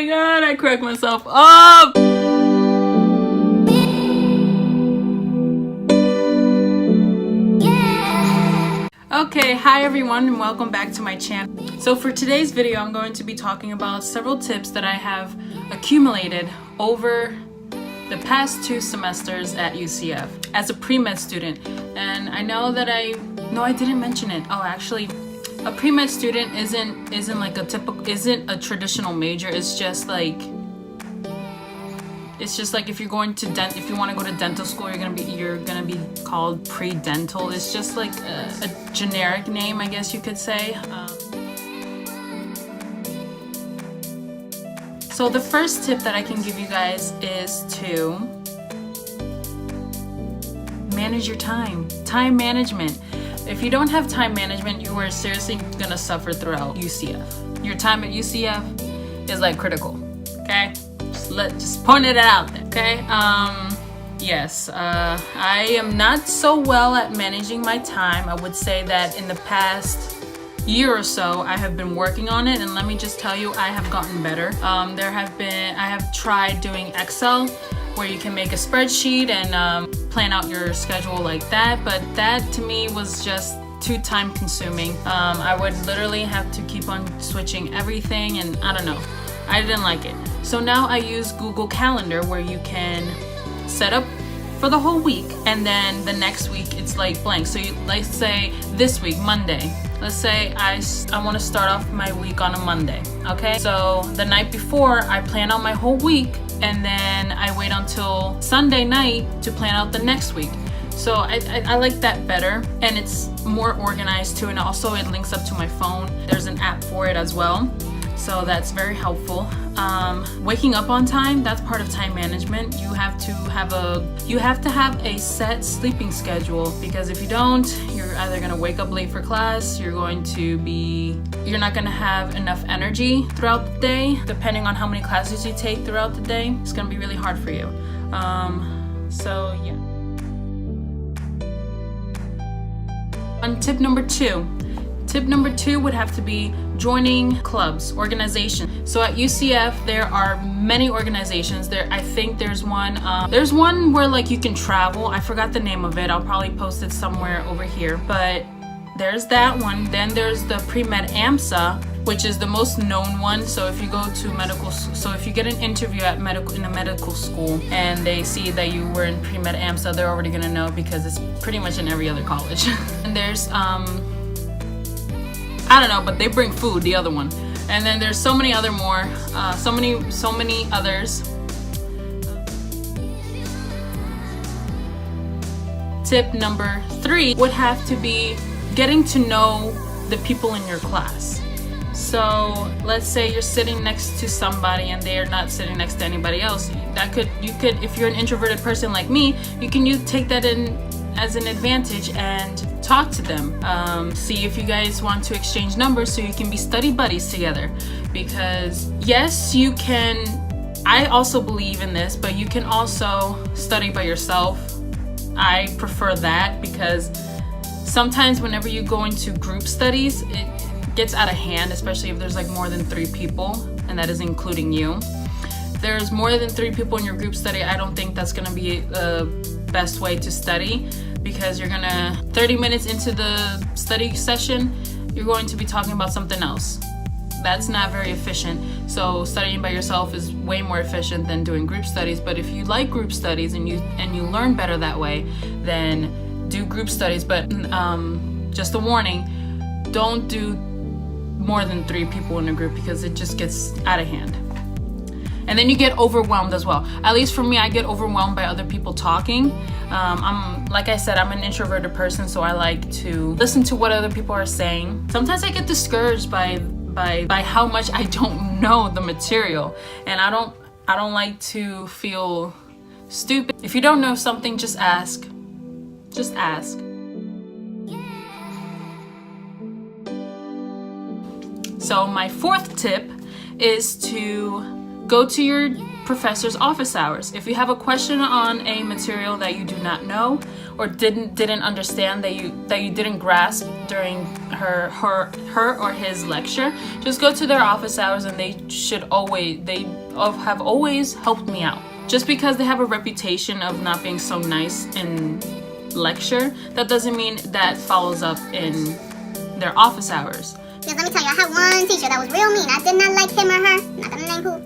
my god, I cracked myself up! Okay, hi everyone and welcome back to my channel. So for today's video, I'm going to be talking about several tips that I have accumulated over the past 2 semesters at UCF as a pre-med student. And I know that I didn't mention it. Oh, actually, a pre-med student isn't like a typical, isn't a traditional major. It's just like if you're going to if you want to go to dental school, you're gonna be called pre-dental. It's just like a generic name, I guess you could say. So the first tip that I can give you guys is to manage your time. Time management. If you don't have time management, you are seriously gonna suffer throughout UCF. Your time at UCF is like critical, okay? Just point it out there, okay? Yes, I am not so well at managing my time. I would say that in the past year or so, I have been working on it, and let me just tell you, I have gotten better. I have tried doing Excel, where you can make a spreadsheet and plan out your schedule like that, but that to me was just too time consuming. I would literally have to keep on switching everything, and I don't know. I didn't like it. So now I use Google Calendar, where you can set up for the whole week, and then the next week it's like blank. So let's say this week, Monday. Let's say I want to start off my week on a Monday, okay? So the night before, I plan out my whole week, and then I wait until Sunday night to plan out the next week. So I like that better, and it's more organized too, and also it links up to my phone. There's an app for it as well. So that's very helpful. Waking up on time, that's part of time management. You have to have a set sleeping schedule, because if you don't, you're either gonna wake up late for class, you're not gonna have enough energy throughout the day. Depending on how many classes you take throughout the day, it's gonna be really hard for you. So yeah. On tip number 2. Tip number 2 would have to be joining clubs, organizations. So at UCF, there are many organizations. I think there's one where like you can travel. I forgot the name of it. I'll probably post it somewhere over here. But there's that one. Then there's the Pre-Med AMSA, which is the most known one. So if you go to so if you get an interview in a medical school and they see that you were in Pre-Med AMSA, they're already gonna know, because it's pretty much in every other college. And there's I don't know, but they bring food, the other one. And then there's so many other more, so many others. Tip number 3 would have to be getting to know the people in your class. So let's say you're sitting next to somebody and they're not sitting next to anybody else. You could, if you're an introverted person like me, you can take that in as an advantage and talk to them. See if you guys want to exchange numbers so you can be study buddies together. Because yes, you can, I also believe in this, but you can also study by yourself. I prefer that, because sometimes whenever you go into group studies, it gets out of hand, especially if there's like more than 3 people, and that is including you. If there's more than 3 people in your group study, I don't think that's gonna be the best way to study, because 30 minutes into the study session, you're going to be talking about something else. That's not very efficient. So studying by yourself is way more efficient than doing group studies. But if you like group studies and you learn better that way, then do group studies. But just a warning, don't do more than 3 people in a group, because it just gets out of hand. And then you get overwhelmed as well. At least for me, I get overwhelmed by other people talking. Like I said, I'm an introverted person, so I like to listen to what other people are saying. Sometimes I get discouraged by how much I don't know the material, and I don't like to feel stupid. If you don't know something, just ask. Just ask. So my 4th tip is to go to your professor's office hours. If you have a question on a material that you do not know or didn't understand, that you didn't grasp during her or his lecture, just go to their office hours, and they have always helped me out. Just because they have a reputation of not being so nice in lecture, that doesn't mean that follows up in their office hours. Because let me tell you, I had one teacher that was real mean. I did not like him or her. Not gonna name who.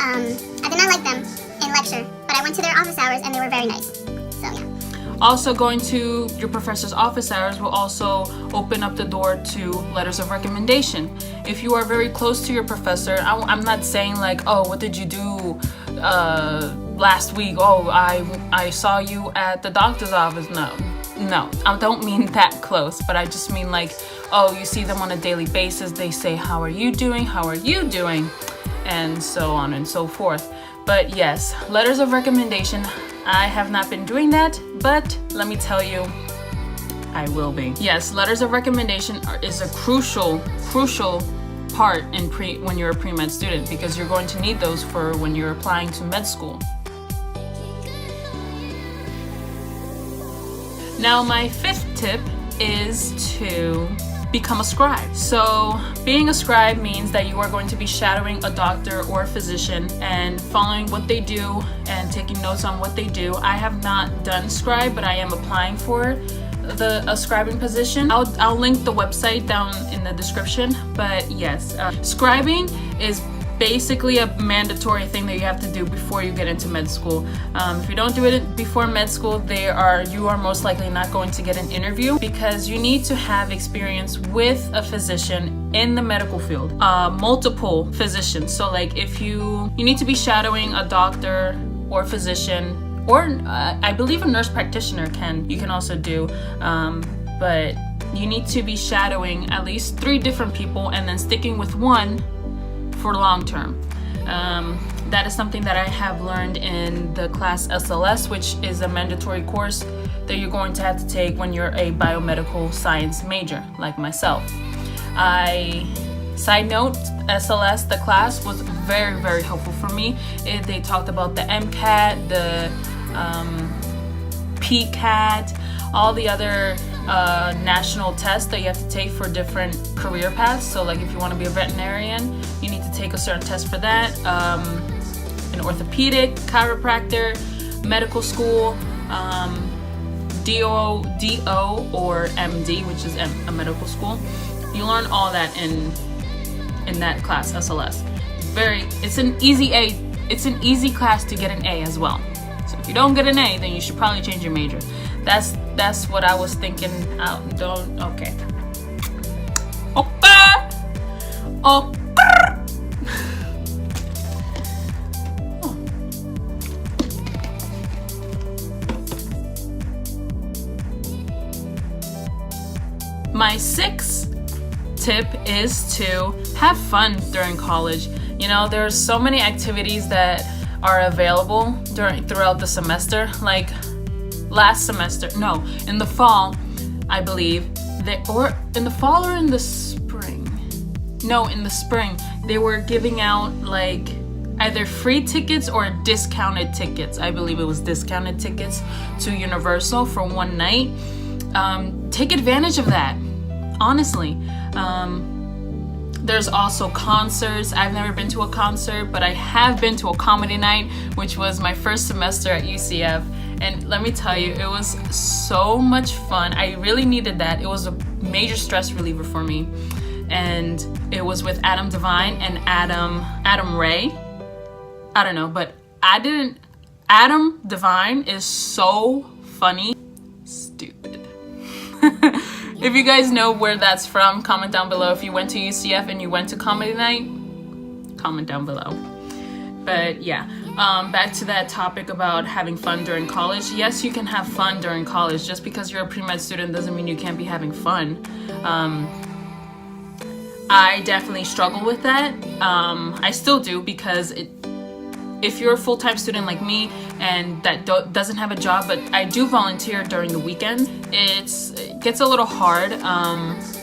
I did not like them in lecture, but I went to their office hours and they were very nice. So yeah. Also, going to your professor's office hours will also open up the door to letters of recommendation. If you are very close to your professor, I'm not saying like, oh, what did you do last week? Oh, I saw you at the doctor's office. No, I don't mean that close, but I just mean like, oh, you see them on a daily basis. They say, how are you doing? How are you doing? And so on and so forth. But yes, letters of recommendation, I have not been doing that, but let me tell you, I will be. Yes, letters of recommendation is a crucial part in when you're a pre-med student, because you're going to need those for when you're applying to med school. Now, my 5th tip is to become a scribe. So being a scribe means that you are going to be shadowing a doctor or a physician and following what they do and taking notes on what they do. I have not done scribe, but I am applying for a scribing position. I'll link the website down in the description. But yes, scribing is basically a mandatory thing that you have to do before you get into med school. If you don't do it before med school, you are most likely not going to get an interview, because you need to have experience with a physician in the medical field, multiple physicians. So like if you need to be shadowing a doctor or physician, or I believe a nurse practitioner you can also do, but you need to be shadowing at least 3 different people and then sticking with one for long term. That is something that I have learned in the class SLS, which is a mandatory course that you're going to have to take when you're a biomedical science major, like myself. Side note, SLS, the class, was very, very helpful for me. They talked about the MCAT, the PCAT, all the other national tests that you have to take for different career paths. So like if you want to be a veterinarian, you need to take a certain test for that. An orthopedic, chiropractor, medical school, DO or MD, which is a medical school. You learn all that in that class, SLS. It's an easy class to get an A as well. So if you don't get an A, then you should probably change your major. That's what I was thinking. Okay. My 6th tip is to have fun during college. You know, there's so many activities that are available throughout the semester. Like last semester, in the fall, I believe, or in the fall or in the spring. No, in the spring, they were giving out like either free tickets or discounted tickets. I believe it was discounted tickets to Universal for one night. Take advantage of that, honestly. There's also concerts. I've never been to a concert, but I have been to a comedy night, which was my first semester at UCF. And let me tell you, it was so much fun. I really needed that. It was a major stress reliever for me. And it was with Adam Devine and Adam Ray. I don't know, but Adam Devine is so funny. Stupid. If you guys know where that's from, comment down below. If you went to UCF and you went to comedy night, comment down below. But yeah, back to that topic about having fun during college. Yes, you can have fun during college. Just because you're a pre-med student doesn't mean you can't be having fun. I definitely struggle with that. I still do, because if you're a full-time student like me and that doesn't have a job, but I do volunteer during the weekend, it gets a little hard.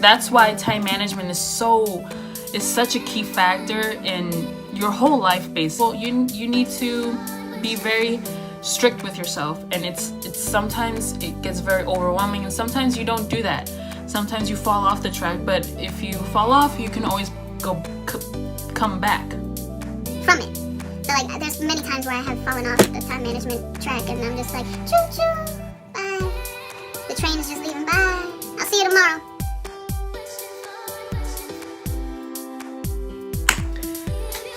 That's why time management is such a key factor in your whole life basically. You need to be very strict with yourself, and it's sometimes it gets very overwhelming, and sometimes you don't do that. Sometimes you fall off the track, but if you fall off, you can always come back from it. So like, there's many times where I have fallen off the time management track, and I'm just like, choo choo, bye. The train is just leaving, bye. I'll see you tomorrow.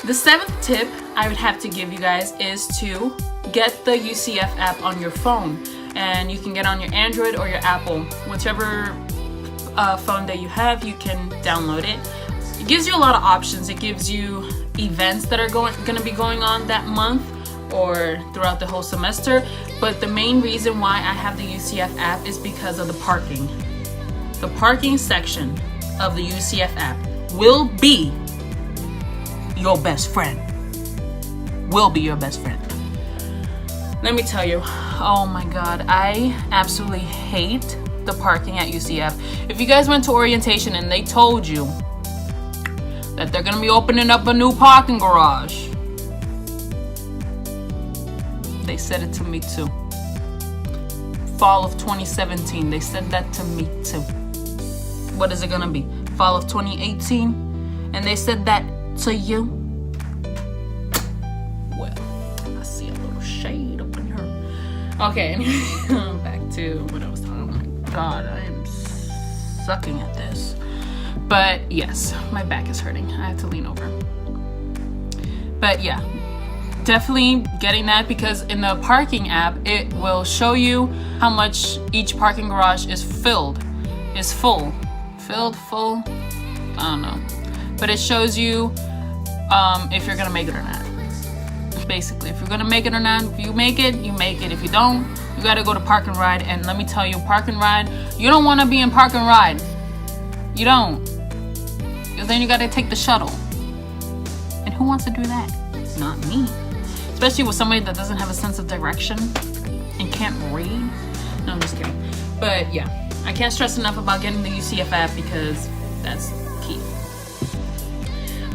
The 7th tip I would have to give you guys is to get the UCF app on your phone, and you can get on your Android or your Apple, whichever phone that you have, you can download it. It gives you a lot of options. It gives you events that are going to be going on that month or throughout the whole semester, but the main reason why I have the UCF app is because of the parking. The parking section of the UCF app will be your best friend. Will be your best friend. Let me tell you, oh my god, I absolutely hate the parking at UCF. If you guys went to orientation and they told you that they're gonna be opening up a new parking garage, they said it to me too. Fall of 2017, they said that to me too. What is it gonna be? Fall of 2018? And they said that to you? Well, I see a little shade up in here. Okay, back to what I was talking about. Oh my god, I am sucking at this. But yes, my back is hurting. I have to lean over. But yeah, definitely getting that, because in the parking app, it will show you how much each parking garage is filled. Is full. Filled, full, I don't know. But it shows you if you're gonna make it or not. Basically, if you're gonna make it or not. If you make it, you make it. If you don't, you gotta go to Park and Ride. And let me tell you, Park and Ride, you don't wanna be in Park and Ride. You don't. Because then you gotta take the shuttle. And who wants to do that? Not me. Especially with somebody that doesn't have a sense of direction and can't read. No, I'm just kidding. But yeah, I can't stress enough about getting the UCF app because that's key.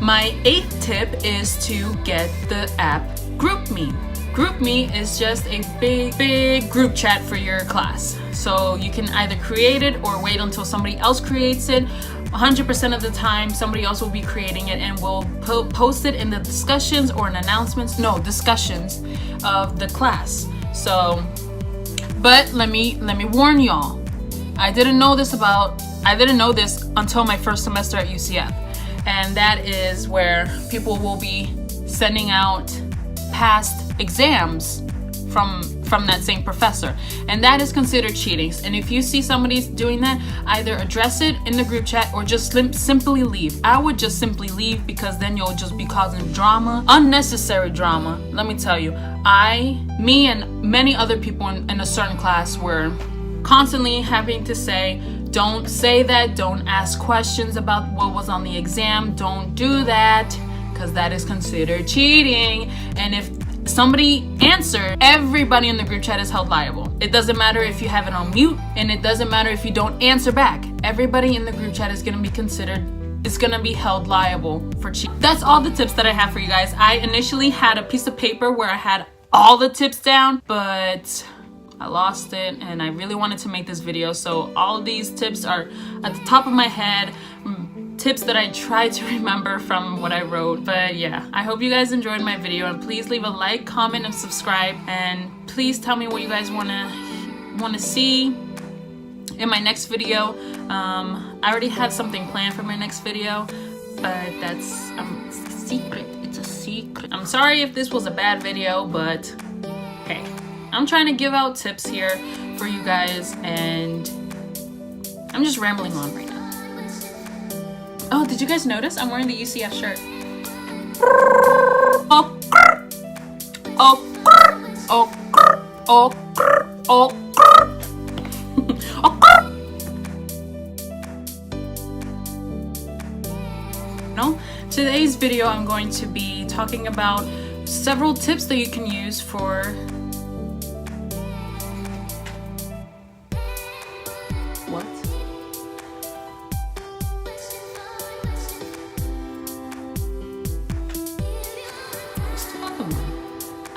My 8th tip is to get the app GroupMe. GroupMe is just a big group chat for your class. So you can either create it or wait until somebody else creates it. 100% of the time, somebody else will be creating it and will post it in the discussions or in discussions of the class. So, but let me warn y'all. I didn't know this until my first semester at UCF. And that is where people will be sending out past exams from that same professor, and that is considered cheating. And if you see somebody's doing that, either address it in the group chat or just simply leave. I would just simply leave, because then you'll just be causing drama, unnecessary drama. Let me tell you, me and many other people in a certain class were constantly having to say, don't say that, don't ask questions about what was on the exam, don't do that, because that is considered cheating. And if somebody answered, everybody in the group chat is held liable. It doesn't matter if you have it on mute, and it doesn't matter if you don't answer back. Everybody in the group chat is going to be held liable for cheating. That's all the tips that I have for you guys. I initially had a piece of paper where I had all the tips down, but I lost it, and I really wanted to make this video, so all of these tips are at the top of my head, tips that I tried to remember from what I wrote. But yeah, I hope you guys enjoyed my video, and please leave a like, comment, and subscribe, and please tell me what you guys want to see in my next video. I already have something planned for my next video, but that's it's a secret. It's a secret. I'm sorry if this was a bad video, but hey, I'm trying to give out tips here for you guys, and I'm just rambling on right now. Oh, did you guys notice? I'm wearing the UCF shirt. Oh, oh, oh, oh, oh. No, today's video I'm going to be talking about several tips that you can use for what?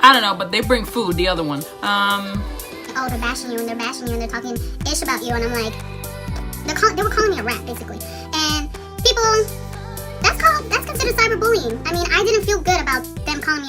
I don't know, but they bring food, the other one. Oh, they're bashing you and they're bashing you and they're talking ish about you, and I'm like, they were calling me a rat basically. And people, that's considered cyberbullying. I mean, I didn't feel good about